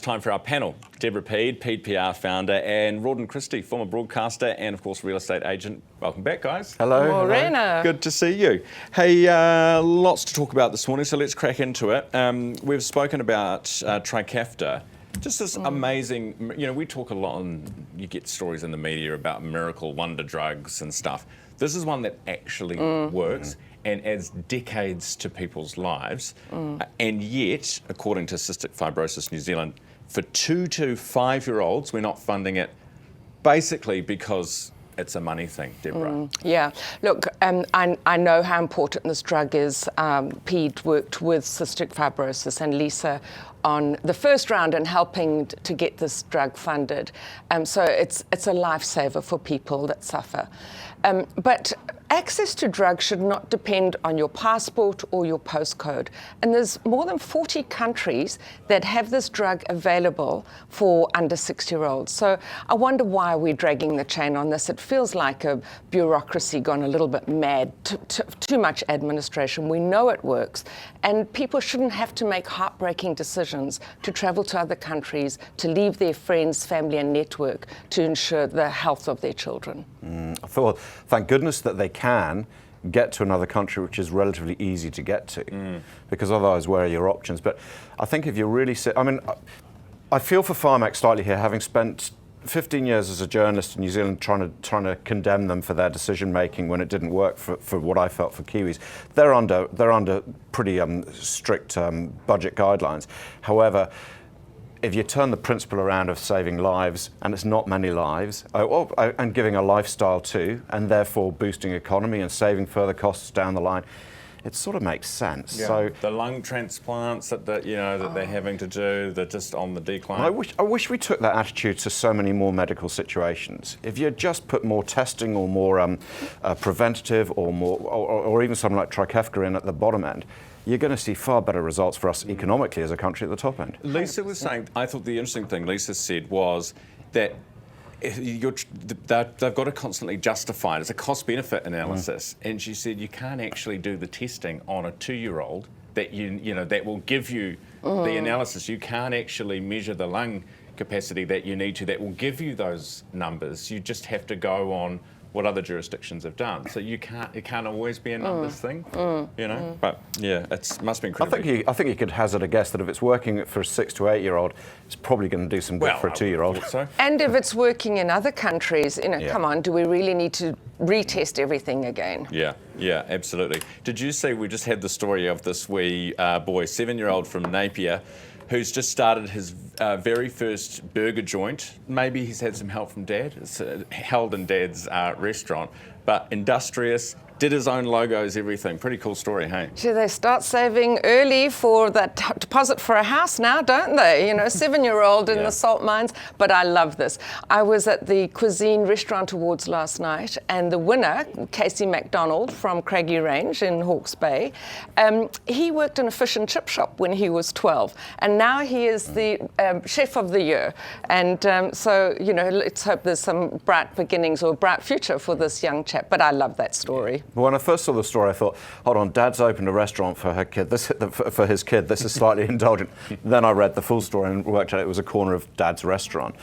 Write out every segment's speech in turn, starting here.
time for our panel. Deborah Pead, Pead PR founder, and Rawdon Christie, former broadcaster and, of course, real estate agent. Welcome back, guys. Hello. Morena. Good to see you. Hey, lots to talk about this morning, so let's crack into it. We've spoken about Trikafta. Just this amazing, we talk a lot and you get stories in the media about miracle wonder drugs and stuff. This is one that actually works and adds decades to people's lives. And yet, according to Cystic Fibrosis New Zealand, for 2 to 5-year-olds, we're not funding it basically because it's a money thing, Deborah. Yeah, look, I know how important this drug is. Pead worked with cystic fibrosis and Lisa on the first round and helping to get this drug funded. So it's a lifesaver for people that suffer. But access to drugs should not depend on your passport or your postcode. And there's more than 40 countries that have this drug available for under 6-year-olds. So I wonder why we're dragging the chain on this. It feels like a bureaucracy gone a little bit mad, too much administration. We know it works. And people shouldn't have to make heartbreaking decisions to travel to other countries, to leave their friends, family and network to ensure the health of their children. I thought, thank goodness that they can get to another country which is relatively easy to get to, because otherwise where are your options? But I think if you're really I feel for Pharmac slightly here, having spent 15 years as a journalist in New Zealand trying to condemn them for their decision making when it didn't work for what I felt for Kiwis. They're under pretty strict budget guidelines. However, if you turn the principle around of saving lives, and it's not many lives, and giving a lifestyle too, and therefore boosting economy and saving further costs down the line, it sort of makes sense. Yeah. So the lung transplants that they're having to do, they're just on the decline. I wish we took that attitude to so many more medical situations. If you just put more testing or more preventative or more, or even something like Trikafta in at the bottom end, you're going to see far better results for us economically as a country at the top end. Lisa was saying, I thought the interesting thing Lisa said was that they've got to constantly justify it. It's a cost-benefit analysis. And she said you can't actually do the testing on a 2-year-old that that will give you the analysis. You can't actually measure the lung capacity that you need to that will give you those numbers. You just have to go on what other jurisdictions have done. So it can't always be a numbers thing, But yeah, it must be incredible. I think you could hazard a guess that if it's working for a 6 to 8-year-old, it's probably going to do some good for a 2-year-old. So. And if it's working in other countries, come on, do we really need to retest everything again? Yeah, absolutely. Did you see, we just had the story of this wee boy, 7-year-old from Napier, who's just started his very first burger joint. Maybe he's had some help from Dad. It's held in Dad's restaurant, but industrious, did his own logos, everything. Pretty cool story, hey? Gee, they start saving early for that deposit for a house now, don't they? 7-year-old in the salt mines. But I love this. I was at the Cuisine Restaurant Awards last night, and the winner, Casey MacDonald from Craigie Range in Hawke's Bay, he worked in a fish and chip shop when he was 12, and now he is the chef of the year. And so, let's hope there's some bright beginnings or bright future for this young chap. But I love that story. When I first saw the story, I thought, hold on, Dad's opened a restaurant for his kid. This is slightly indulgent. Then I read the full story and worked out it was a corner of Dad's restaurant.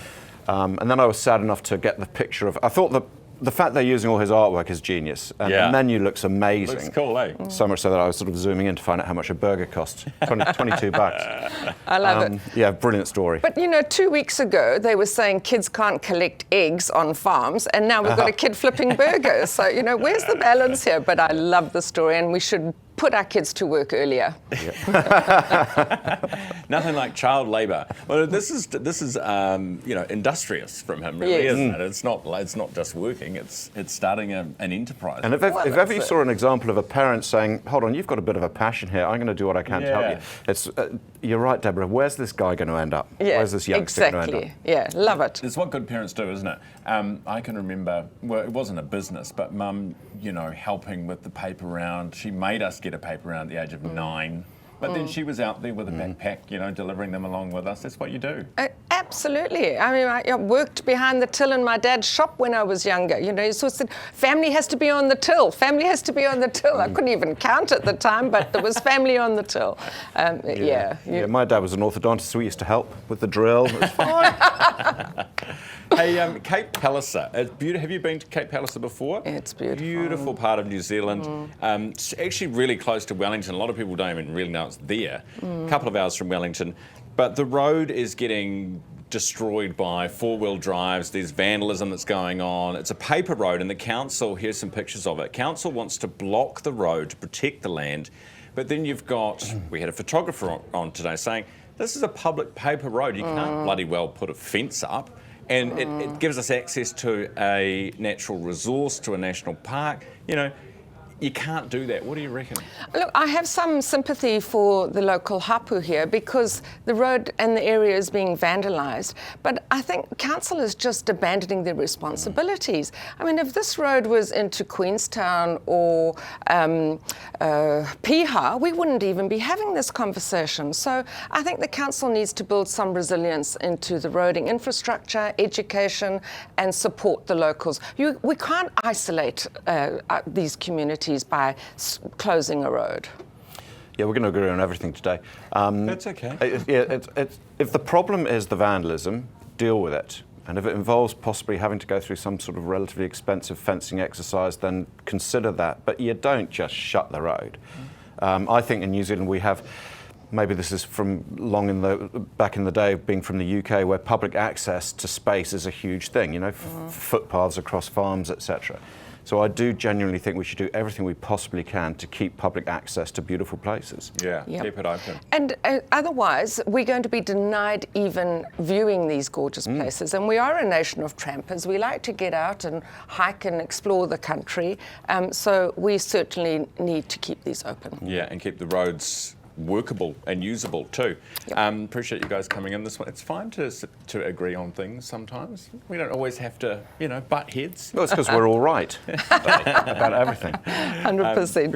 And then I was sad enough to get the picture of. I thought the fact they're using all his artwork is genius. And the menu looks amazing. Looks cool, eh? So much so that I was sort of zooming in to find out how much a burger cost. $22. I love it. Yeah, brilliant story. But 2 weeks ago, they were saying kids can't collect eggs on farms, and now we've got a kid flipping burgers. So, where's the balance here? But I love the story, and we should put our kids to work earlier. Nothing like child labour. Well, this is industrious from him, really, isn't it? It's not just working. It's starting an enterprise. And if ever you saw an example of a parent saying, "Hold on, you've got a bit of a passion here. I'm going to do what I can to help you." It's you're right, Deborah. Where's this guy going to end up? Where's this youngster going to end up? Yeah, love it. It's what good parents do, isn't it? I can remember, well, it wasn't a business, but Mum, helping with the paper round. She made us get a paper round at the age of 9. But then she was out there with a backpack, you know, delivering them along with us. That's what you do. Absolutely. I mean, I worked behind the till in my dad's shop when I was younger. You know, so said, family has to be on the till. Family has to be on the till. I couldn't even count at the time, but there was family on the till. Yeah, my dad was an orthodontist, so we used to help with the drill. It was fine. Hey, Cape Palliser. It's beautiful. Have you been to Cape Palliser before? It's beautiful. Beautiful part of New Zealand. It's actually really close to Wellington. A lot of people don't even really know it's there. A couple of hours from Wellington. But the road is getting destroyed by four-wheel drives. There's vandalism that's going on. It's a paper road, and the council, here's some pictures of it. Council wants to block the road to protect the land. But then you've got, we had a photographer on today saying, this is a public paper road. You can't bloody well put a fence up. And it gives us access to a natural resource, to a national park. You know, you can't do that. What do you reckon? Look, I have some sympathy for the local hapu here because the road and the area is being vandalised. But I think council is just abandoning their responsibilities. I mean, if this road was into Queenstown or Piha, we wouldn't even be having this conversation. So I think the council needs to build some resilience into the roading infrastructure, education, and support the locals. We can't isolate these communities by closing a road. Yeah, we're going to agree on everything today. That's okay. If the problem is the vandalism, deal with it. And if it involves possibly having to go through some sort of relatively expensive fencing exercise, then consider that. But you don't just shut the road. I think in New Zealand we have, maybe this is from back in the day, being from the UK, where public access to space is a huge thing, you know, footpaths across farms, etc. So I do genuinely think we should do everything we possibly can to keep public access to beautiful places. Yeah, keep it open. And otherwise, we're going to be denied even viewing these gorgeous places. And we are a nation of trampers. We like to get out and hike and explore the country. So we certainly need to keep these open. Yeah, and keep the roads workable and usable too. Appreciate you guys coming in this one. It's fine to agree on things sometimes. We don't always have to, you know, butt heads. Well, it's because we're all right about everything. 100%.